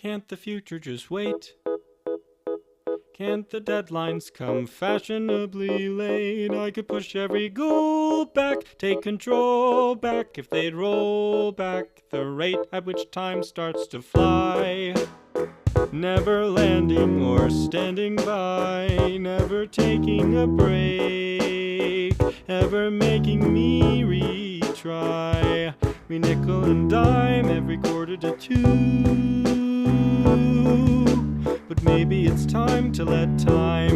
Can't the future just wait? Can't the deadlines come fashionably late? I could push every goal back, take control back, if they'd roll back the rate at which time starts to fly. Never landing or standing by, never taking a break, ever making me retry. We nickel and dime every quarter to two, but maybe it's time to let time